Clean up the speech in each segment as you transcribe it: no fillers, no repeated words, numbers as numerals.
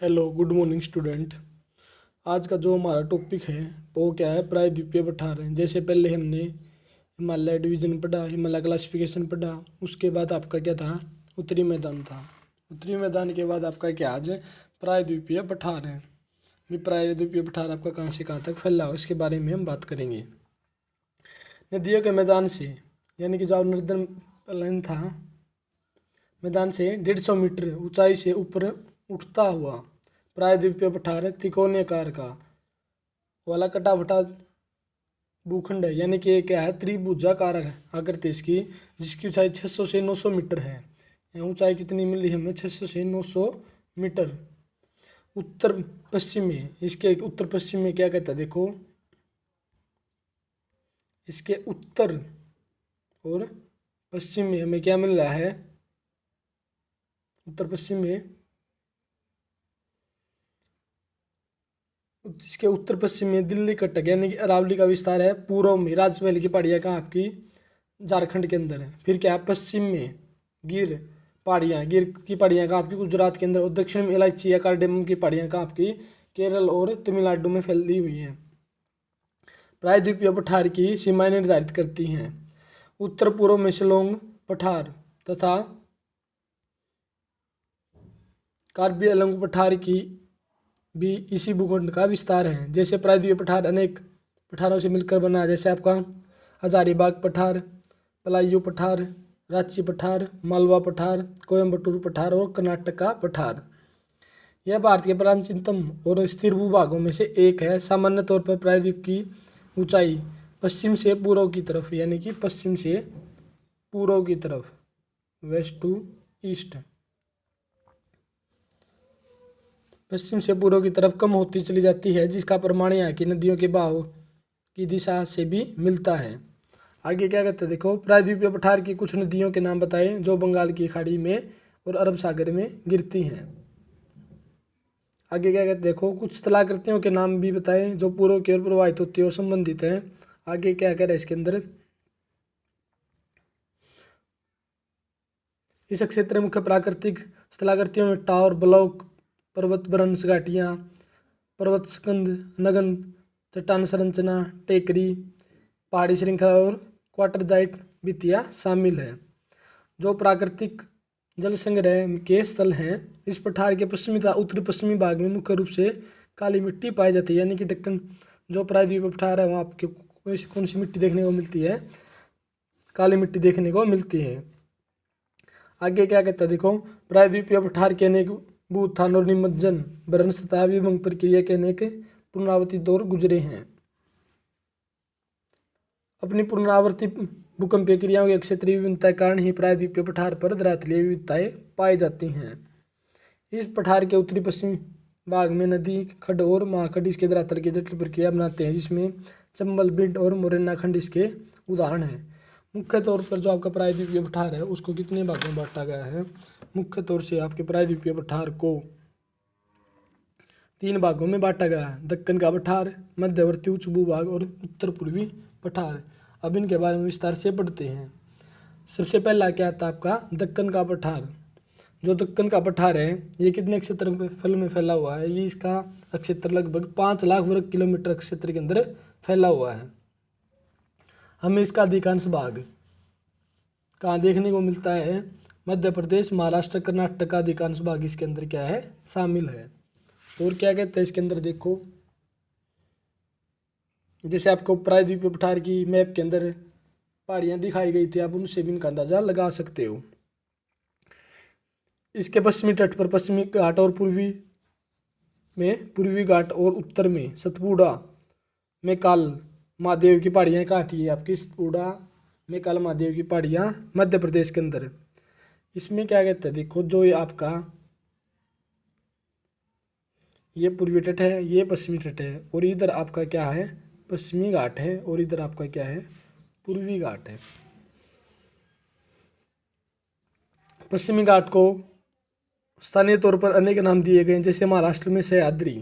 Hello good morning student. आज का जो हमारा टॉपिक है वो क्या है, प्रायद्वीपीय पठार है। जैसे पहले हमने हिमालय डिवीजन पढ़ा, हिमालय क्लासिफिकेशन पढ़ा, उसके बाद आपका क्या था, उत्तरी मैदान था। उत्तरी मैदान के बाद आपका क्या आज प्रायद्वीपीय पठार है। ये प्रायद्वीपीय पठार आपका कहाँ से कहाँ तक फैला हो इसके बारे में हम बात करेंगे। नदियों के मैदान से, यानी कि जो नर्दन प्लेन था, मैदान से 150 मीटर ऊंचाई से ऊपर उठता हुआ प्रायद्वीपीय पठार त्रिकोणीय आकार का वाला कटा फटा भूखंड है। यानी कि ये क्या है, त्रिभुजाकार आकृति इसकी, जिसकी ऊंचाई 600 से 900 मीटर है। यहाँ ऊंचाई कितनी मिली हमें, 600 से 900 मीटर। उत्तर पश्चिम में, इसके उत्तर पश्चिम में क्या कहता है देखो, इसके उत्तर और पश्चिम में हमें क्या मिल रहा है, उत्तर पश्चिम में, इसके उत्तर पश्चिम में दिल्ली कटक यानी कि अरावली का विस्तार है। पूर्व में राजमहल की पहाड़ियाँ कहाँ आपकी, झारखंड के अंदर है। फिर क्या है, पश्चिम में गिर पहाड़ियाँ, गिर की पहाड़ियाँ कहाँ आपकी, गुजरात के अंदर। और दक्षिण में इलायची या कार्डेमम की पहाड़ियाँ कहाँ आपकी, केरल और तमिलनाडु में फैली हुई हैं। प्रायद्वीपीय पठार की सीमाएं निर्धारित करती हैं। उत्तर पूर्व में शिलोंग पठार तथा कार्बी आंगलोंग पठार की भी इसी भूखंड का विस्तार है। जैसे प्रायद्वीपीय पठार अनेक पठारों से मिलकर बना है, जैसे आपका हजारीबाग पठार, पलायू पठार, रांची पठार, मालवा पठार, कोयम्बटूर पठार और कर्नाटक का पठार। यह भारत के प्राचीनतम और स्थिर भूभागों में से एक है। सामान्य तौर पर प्रायद्वीप की ऊंचाई पश्चिम से पूर्व की तरफ, यानी कि पश्चिम से पूर्व की तरफ, वेस्ट टू ईस्ट, पश्चिम से पूर्व की तरफ कम होती चली जाती है, जिसका प्रमाण यहाँ की नदियों के बहाव की दिशा से भी मिलता है। आगे क्या कहते हैं देखो, प्रायद्वीपीय पठार की कुछ नदियों के नाम बताएं जो बंगाल की खाड़ी में और अरब सागर में गिरती हैं। आगे क्या कहते हैं देखो, कुछ स्थलाकृतियों के नाम भी बताएं जो पूर्व की ओर प्रवाहित होती है और संबंधित हैं। आगे क्या कह रहा है इसके अंदर, इस क्षेत्र में मुख्य प्राकृतिक स्थलाकृतियों में टावर ब्लॉक, पर्वत भ्रंश घाटियाँ, पर्वत स्कंद, नगन, चट्टान संरचना, टेकरी, पहाड़ी श्रृंखला और क्वार्टरजाइट भित्तियाँ शामिल है। जो प्राकृतिक जल संग्रह के स्थल हैं, इस पठार के पश्चिमी तथा उत्तरी पश्चिमी भाग में मुख्य रूप से काली मिट्टी पाई जाती है। यानी कि दक्कन जो प्रायद्वीपीय पठार है वहाँ आपको कौन सी मिट्टी देखने को मिलती है, काली मिट्टी देखने को मिलती है। आगे क्या कहता है देखो, प्रायद्वीपीय पठार के अनेक भूउत्थान और निमज्जन, भ्रंश तथा विभंग प्रक्रिया के अनेक पुनरावृत्ति दौर गुजरे हैं। अपनी पुनरावृत्ति भूकंपीय क्रियाओं के क्षेत्रीय विभिन्नता के कारण ही प्रायद्वीपीय पठार पर धरातलीय विविधताएं पाई जाती हैं। इस पठार के उत्तरी पश्चिमी भाग में नदी खड्ड और महाखंड इसके धरातल की जटिल प्रक्रिया बनाते हैं, जिसमें चंबल, बिंड और मोरेना खंड इसके उदाहरण हैं। मुख्य तौर पर जो आपका प्रायद्वीपीय पठार है उसको कितने भागों में बांटा गया है, मुख्य तौर से आपके प्रायद्वीपीय पठार को 3 भागों में बांटा गया है। दक्कन का पठार, मध्यवर्ती उच्च भूभाग और उत्तर पूर्वी पठार। अब इनके बारे में विस्तार से पढ़ते हैं। सबसे पहला क्या आता है आपका, दक्कन का पठार। जो दक्कन का पठार है ये कितने क्षेत्रफल में फैला हुआ है, ये इसका क्षेत्र लगभग 5 लाख वर्ग किलोमीटर क्षेत्र के अंदर फैला हुआ है। हमें इसका अधिकांश भाग कहाँ देखने को मिलता है, मध्य प्रदेश, महाराष्ट्र, कर्नाटक का अधिकांश भाग इसके अंदर क्या है, शामिल है। और क्या कहते हैं इसके अंदर देखो, जैसे आपको प्रायद्वीपीय पठार की मैप के अंदर पहाड़ियाँ दिखाई गई थी, आप उनसे भी इनका अंदाजा लगा सकते हो। इसके पश्चिमी तट पर पश्चिमी घाट और पूर्वी घाट और उत्तर में सतपुड़ा में काल महादेव की पहाड़ियाँ कहाँ थी आपकी, सतपुड़ा में काल महादेव की पहाड़ियाँ मध्य प्रदेश के अंदर। इसमें क्या कहते हैं देखो, जो ये आपका ये पूर्वी तट है, ये पश्चिमी तट है, और इधर आपका क्या है, पश्चिमी घाट है, और इधर आपका क्या है, पूर्वी घाट है। पश्चिमी घाट को स्थानीय तौर पर अनेक नाम दिए गए हैं, जैसे महाराष्ट्र में सह्याद्री,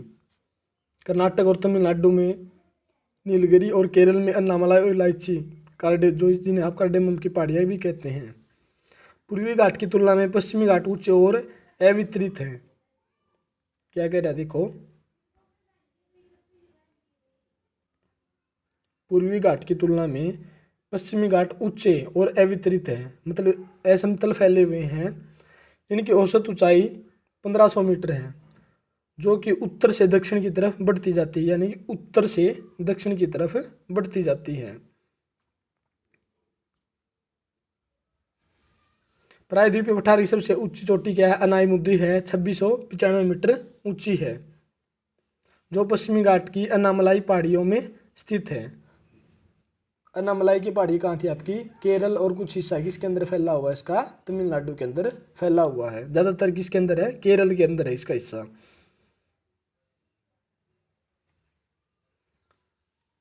कर्नाटक और तमिलनाडु में नीलगिरी और केरल में अन्नामलाई और इलायची कार्डे, जो जिन्हें आप कार्डेमम की पहाड़ियाँ भी कहते हैं। पूर्वी घाट की तुलना में पश्चिमी घाट ऊंचे और अवितरित है। क्या कह रहा है देखो, पूर्वी घाट की तुलना में पश्चिमी घाट ऊंचे और अवितरित हैं, मतलब असमतल फैले हुए हैं। इनकी औसत ऊंचाई 1500 मीटर है, जो कि उत्तर से दक्षिण की तरफ बढ़ती जाती है, यानी कि उत्तर से दक्षिण की तरफ बढ़ती जाती है। प्रायद्वीपीय पठार की सबसे ऊंची चोटी क्या है, अनाईमुद्दी है, 2695 मीटर ऊंची है, जो पश्चिमी घाट की अन्नामलाई पहाड़ियों में स्थित है। अन्नामलाई की पहाड़ी कहाँ थी आपकी, केरल, और कुछ हिस्सा किसके अंदर फैला हुआ है इसका, तमिलनाडु के अंदर फैला हुआ है। ज्यादातर किसके अंदर है, केरल के अंदर है इसका हिस्सा।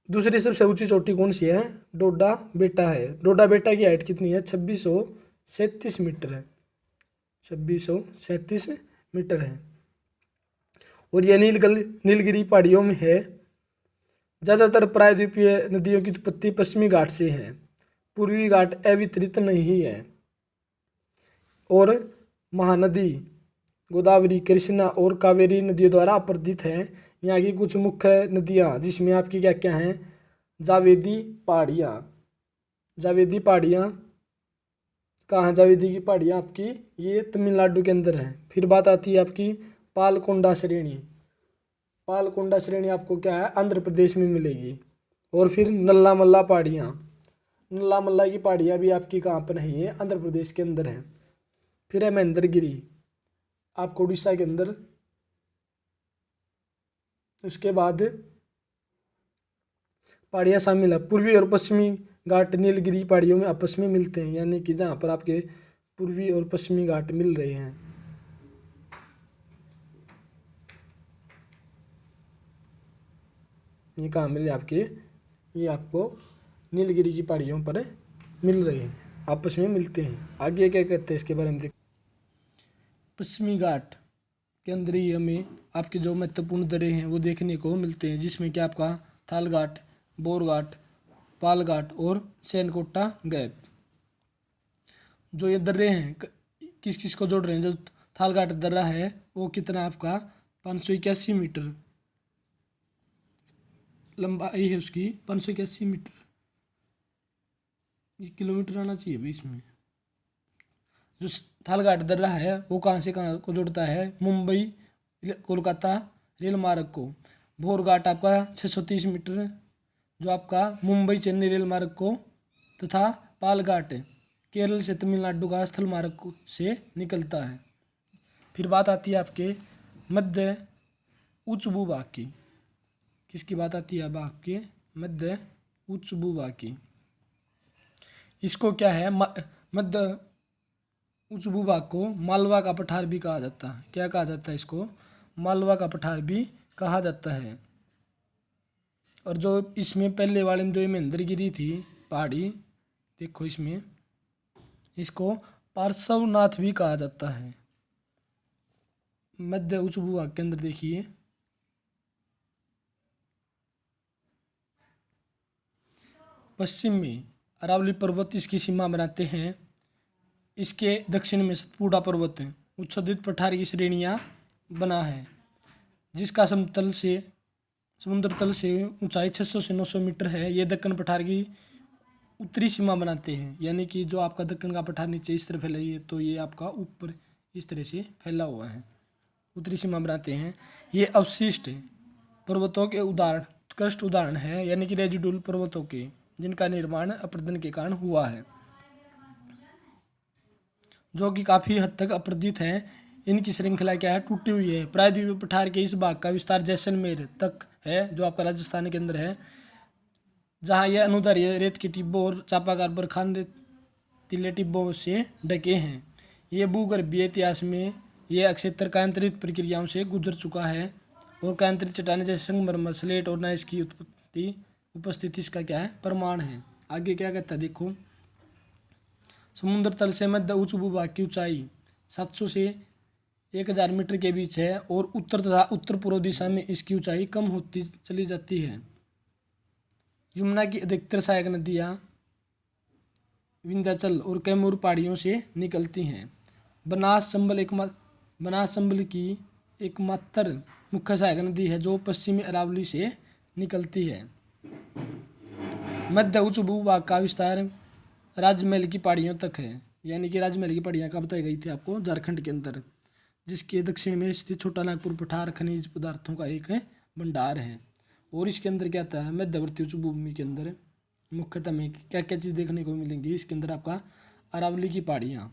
दूसरी सबसे ऊंची चोटी कौन सी है, डोडा बेटा है। डोडा बेटा की हाइट कितनी है, 2637 मीटर है, 2637 मीटर है। और यह नीलगिरी पहाड़ियों में है। ज्यादातर प्रायद्वीपीय नदियों की उत्पत्ति पश्चिमी घाट से है, पूर्वी घाट अवितरित नहीं है। और महानदी गोदावरी, कृष्णा और कावेरी नदियों द्वारा अपर्दित है। यहाँ की कुछ मुख्य नदियाँ, जिसमें आपकी क्या क्या हैं, जावेदी पहाड़ियाँ। जावेदी पहाड़ियाँ कहाँ, जावेदी की पहाड़ियाँ आपकी ये तमिलनाडु के अंदर है। फिर बात आती है आपकी पालकोंडा श्रेणी। पालकोंडा श्रेणी आपको क्या है, आंध्र प्रदेश में मिलेगी। और फिर नल्ला मल्ला पहाड़ियाँ, नल्ला मल्ला की पहाड़ियाँ भी आपकी कहाँ पर है, ये आंध्र प्रदेश के अंदर है। फिर है महेंद्रगिरी, आपको उड़ीसा के अंदर। उसके बाद पहाड़ियाँ शामिल है, पूर्वी और पश्चिमी घाट नीलगिरी पहाड़ियों में आपस में मिलते हैं, यानी कि जहाँ पर आपके पूर्वी और पश्चिमी घाट मिल रहे हैं। ये कहाँ मिले आपके, ये आपको नीलगिरी की पहाड़ियों पर मिल रहे हैं, आपस में मिलते हैं। आगे क्या कहते हैं इसके बारे में देख, पश्चिमी घाट के अंदर ही हमें आपके जो महत्वपूर्ण दर्रे हैं वो देखने को मिलते हैं, जिसमें कि आपका थाल घाट, बोर घाट, पाल घाट और सैनकोटा गैप। जो ये दर्रे हैं किस किस को जोड़ रहे हैं, जो थाल घाट दर्रा है वो कितना आपका 581 मीटर लंबाई है उसकी, 581 मीटर। ये किलोमीटर आना चाहिए भाई इसमें। जो थालघाट दर्रा है वो कहाँ से कहाँ को जोड़ता है, मुंबई कोलकाता रेल मार्ग को। भोर घाट आपका 630 मीटर, जो आपका मुंबई चेन्नई रेल मार्ग को, तथा पाल घाट केरल से तमिलनाडु का स्थल मार्ग से निकलता है। फिर बात आती है आपके मध्य उच्च भूभाग की। किसकी बात आती है अब आपके, मध्य उच्च भूभाग की। इसको क्या है, मध्य उच्च भूभाग को मालवा का पठार भी कहा जाता है। क्या कहा जाता है इसको, मालवा का पठार भी कहा जाता है। और जो इसमें पहले वाले में जो महेंद्रगिरी थी पहाड़ी, देखो इसमें इसको पार्श्वनाथ भी कहा जाता है। मध्य उच्च भूभाग के अंदर देखिए, पश्चिम में अरावली पर्वत इसकी सीमा बनाते हैं। इसके दक्षिण में सतपुड़ा पर्वत उच्छेदित पठार की श्रेणियाँ बना है, जिसका समुद्र तल से ऊंचाई 600 से 900 मीटर है। ये दक्कन पठार की उत्तरी सीमा बनाते हैं, यानी कि जो आपका दक्कन का पठार नीचे इस तरह फैला है, तो ये आपका ऊपर इस तरह से फैला हुआ है, उत्तरी सीमा बनाते हैं। ये अवशिष्ट पर्वतों के उत्कृष्ट उदाहरण है, यानी कि रेजिडुअल पर्वतों के, जिनका निर्माण अपरदन के कारण हुआ है, जो कि काफ़ी हद तक अपरदित हैं। इनकी श्रृंखला क्या है, टूटी हुई है। प्रायद्वीपीय पठार के इस भाग का विस्तार जैसलमेर तक है, जो आपका राजस्थान के अंदर है, जहाँ यह अनुदैर्ध्य रेत के टिब्बों और चापाकार बरखान रेतीले टिब्बों से ढके हैं। ये भूगर्भीय इतिहास में यह अक्षेत्र कायांतरित प्रक्रियाओं से गुजर चुका है, और कायांतरित चट्टानें जैसे संगमरमर, स्लेट और नाइस की उपस्थिति इसका क्या है, प्रमाण है। आगे क्या कहता है देखो, समुद्र तल से मध्य उच्च भूभाग की ऊंचाई 700 से 1000 मीटर के बीच है, और उत्तर तथा उत्तर पूर्व दिशा में इसकी ऊंचाई कम होती चली जाती है। यमुना की अधिकतर सहायक नदियाँ विंध्याचल और कैमूर पहाड़ियों से निकलती हैं। बनास चंबल की एकमात्र मुख्य सहायक नदी है जो पश्चिमी अरावली से निकलती है। मध्य उच्च भूभाग का विस्तार राजमहल की पहाड़ियों तक है, यानी कि राजमहल की पहाड़ियाँ कब बताई गई थी आपको, झारखंड के अंदर, जिसके दक्षिण में स्थित छोटा नागपुर पठार खनिज पदार्थों का एक भंडार है। और इसके अंदर क्या आता है, मध्यवर्ती उच्च भूमि के अंदर मुख्यतः में क्या क्या चीज़ देखने को मिलेंगी। इसके अंदर आपका अरावली की पहाड़ियाँ,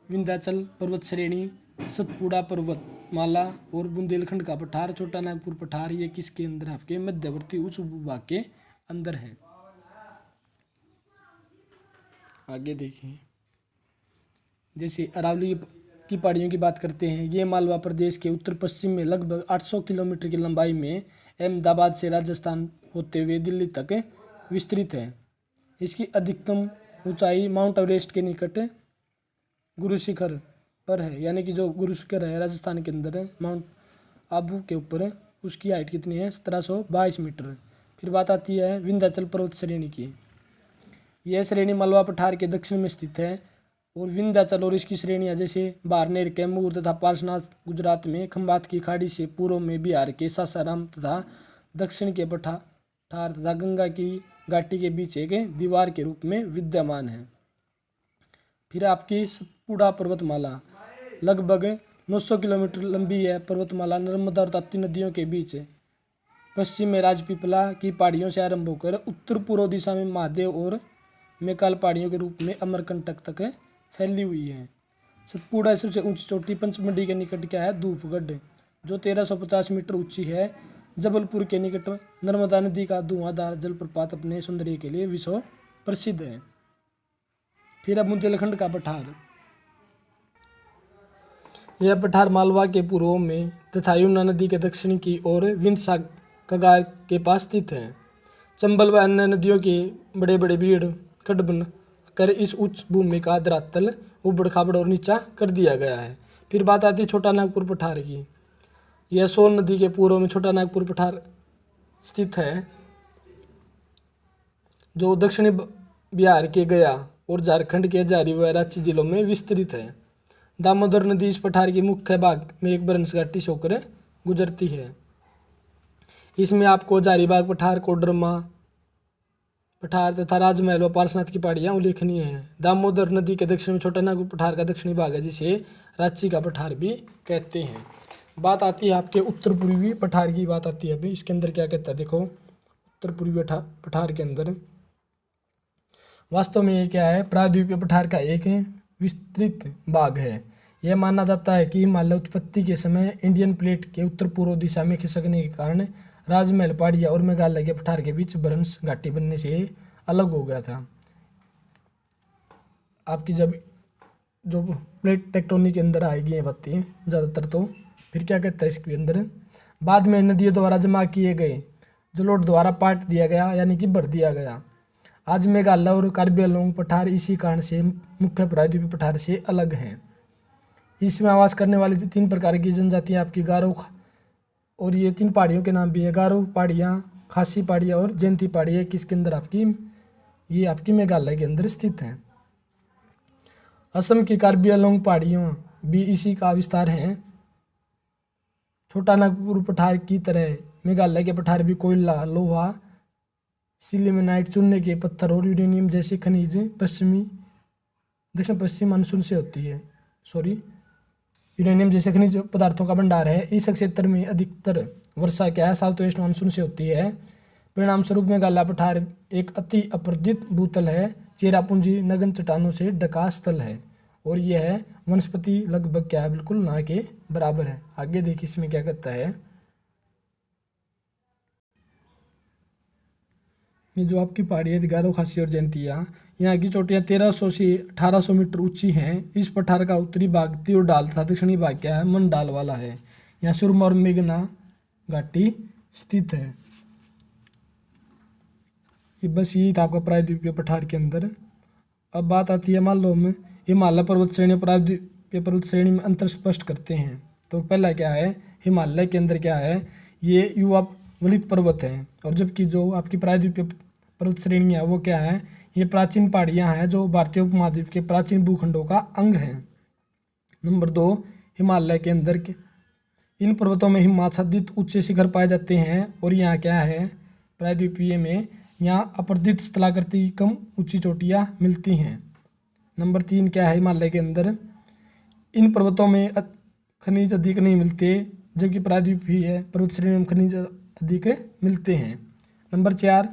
विंध्याचल पर्वत श्रेणी, सतपुड़ा पर्वतमाला और बुंदेलखंड का पठार, छोटा नागपुर पठार, ये किसके अंदर आपके मध्यवर्ती उच्च भूभाग के अंदर है। आगे देखिए, जैसे अरावली की पहाड़ियों की बात करते हैं, ये मालवा प्रदेश के उत्तर पश्चिम में लगभग 800 किलोमीटर की लंबाई में अहमदाबाद से राजस्थान होते हुए दिल्ली तक विस्तृत है। इसकी अधिकतम ऊंचाई माउंट एवरेस्ट के निकट गुरु शिखर पर है, यानी कि जो गुरु शिखर है राजस्थान के अंदर है, माउंट आबू के ऊपर, उसकी हाइट कितनी है, 1722 मीटर। फिर बात आती है विंध्याचल पर्वत श्रेणी की। यह श्रेणी मालवा पठार के दक्षिण में स्थित है और विंध्याचल और इसकी श्रेणियाँ जैसे बारनेर, कैमूर तथा पार्श्वनाथ गुजरात में, खंबात की खाड़ी से पूर्व में बिहार के सासाराम तथा दक्षिण के पठार तथा गंगा की घाटी के बीच एक दीवार के रूप में विद्यमान है। फिर आपकी सतपुड़ा पर्वतमाला लगभग 900 किलोमीटर लंबी है। पर्वतमाला नर्मदा और ताप्ती नदियों के बीच पश्चिम में राजपीपला की पहाड़ियों से आरंभ होकर उत्तर पूर्व दिशा में महादेव और मैकाल पहाड़ियों के रूप में अमरकंटक तक फैली हुई है। सतपुड़ा सबसे ऊंची चोटी पंचमढ़ी के निकट क्या है, धूपगढ़, जो 1350 मीटर ऊंची है। जबलपुर के निकट नर्मदा नदी का धुआंधार जलप्रपात अपने सौंदर्य के लिए विश्व प्रसिद्ध है। फिर अब बुंदेलखंड का पठार, यह पठार मालवा के पूर्व में तथा यमुना नदी के दक्षिण की ओर विंध्य कगार के पास स्थित है। चंबल व अन्य नदियों के बड़े बड़े भीड़ खड्ड बन कर इस उच्च भूमि का धरातल उबड़ खाबड़ और नीचा कर दिया गया है। फिर बात आती है छोटा नागपुर पठार की। यह सोन नदी के पूर्व में छोटा नागपुर पठार स्थित है, जो दक्षिणी बिहार के गया और झारखंड के हजारी व रांची जिलों में विस्तृत है। दामोदर नदी इस पठार के मुख्य भाग में एक बरंस घाटी से होकर गुजरती है। इसमें आपको हजारीबाग पठार, कोडरमा पठार तथा राजमहल व पार्श्वनाथ की पहाड़ियाँ उल्लेखनीय हैं। दामोदर नदी के दक्षिण में छोटा नागपुर पठार का दक्षिणी भाग है, जिसे रांची का पठार भी कहते हैं। बात आती है आपके उत्तर पूर्वी पठार की, बात आती है अभी। इसके अंदर क्या कहता है, देखो उत्तर पूर्वी पठार के अंदर वास्तव में ये क्या है, प्रायद्वीपीय पठार का एक विस्तृत भाग है। यह माना जाता है कि हिमालय उत्पत्ति के समय इंडियन प्लेट के उत्तर पूर्व दिशा में खिसकने के कारण राजमहल पहाड़ियाँ और मेघालय के पठार के बीच बरंस घाटी बनने से अलग हो गया था। आपकी जब जो प्लेट टेक्टोनिक के अंदर आएगी ये बातें ज़्यादातर, तो फिर क्या कहता है इसके अंदर, बाद में नदियों द्वारा जमा किए गए जलोढ़ द्वारा पाट दिया गया, यानी कि भर दिया गया। आज मेघालय और कार्बी आंगलोंग पठार इसी कारण से मुख्य प्रायद्वीपीय पठार से अलग हैं। इसमें आवास करने वाली 3 प्रकार की जनजातियाँ आपकी गारो, और ये 3 पहाड़ियों के नाम भी है, गारो पहाड़ियाँ, खासी पहाड़ियाँ और जयंती पहाड़ियाँ, किसके अंदर आपकी, ये आपकी मेघालय के अंदर स्थित हैं। असम की कार्बी आंगलोंग पहाड़ियों भी इसी का विस्तार हैं। छोटा नागपुर पठार की तरह मेघालय के पठार भी कोयला, लोहा, सिलिमेनाइट, चूने के पत्थर और यूरेनियम जैसे खनिज दक्षिण पश्चिम मानसून से होती है, यूरेनियम जैसे खनिज पदार्थों का भंडार है। इस क्षेत्र में अधिकतर वर्षा क्या है, साउथ वेस्ट मानसून से होती है। परिणाम स्वरूप मेघालय पठार एक अति अपरदित भूतल है, चेरापूंजी नग्न चट्टानों से ढका स्थल है और यह वनस्पति लगभग क्या है, बिल्कुल ना के बराबर है। आगे देखिए इसमें क्या कहता है, ये जो आपकी पहाड़ी है गारो, खासी और जयंतिया, यहाँ की चोटियाँ 1300 से 1800 मीटर ऊंची हैं। इस पठार का उत्तरी भाग त्योडाल तथा दक्षिणी भाग क्या है, मंडाल वाला है। यहाँ सुरमा और मेघना घाटी स्थित है। ये बस यही था आपका प्रायद्वीपीय पठार के अंदर। अब बात आती है मालूम में, हिमालय पर्वत श्रेणी प्रायद्वीपीय पर्वत श्रेणी में अंतर स्पष्ट करते हैं। तो पहला क्या है, हिमालय के अंदर क्या है, ये युवा वलित पर्वत है, और जबकि जो आपकी प्रायद्वीपीय पर्वत श्रेणियाँ वो क्या है, ये प्राचीन पहाड़ियाँ हैं जो भारतीय उपमहाद्वीप के प्राचीन भूखंडों का अंग हैं। नंबर 2, हिमालय के अंदर इन पर्वतों में हिमाच्छादित ऊंचे शिखर पाए जाते हैं और यहाँ क्या है, प्रायद्वीपीय में यहाँ अपरदित स्थलाकृति की कम ऊंची चोटियाँ मिलती हैं। नंबर 3 क्या है, हिमालय के अंदर इन पर्वतों में खनिज अधिक नहीं मिलते, जबकि प्रायद्वीपीय पर्वत श्रेणियों में खनिज अधिक मिलते हैं। नंबर 4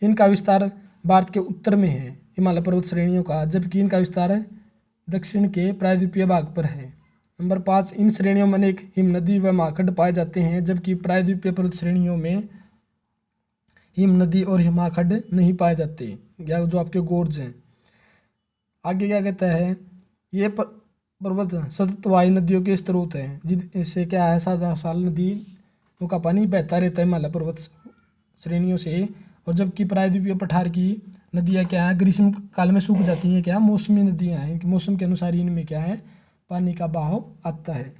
इनका विस्तार भारत के उत्तर में है हिमालय पर्वत श्रेणियों का, जबकि इनका विस्तार दक्षिण के प्रायद्वीपीय भाग पर है। नंबर 5 इन श्रेणियों में अनेक हिमनदी व महाखंड पाए जाते हैं, जबकि प्रायद्वीपीय पर्वत श्रेणियों में हिमनदी और हिमाखंड नहीं पाए जाते, या जो आपके गोर्ज हैं। आगे क्या कहता है, ये पर्वत सतत वायु नदियों के स्रोत हैं, जिससे क्या है, सदा साल नदियों का पानी बहता रहता है हिमालय पर्वत श्रेणियों से। और जबकि प्रायद्वीपीय पठार की नदियाँ क्या है, ग्रीष्म काल में सूख जाती हैं, क्या मौसमी नदियाँ हैं, मौसम के अनुसार इनमें क्या है, पानी का बहाव आता है।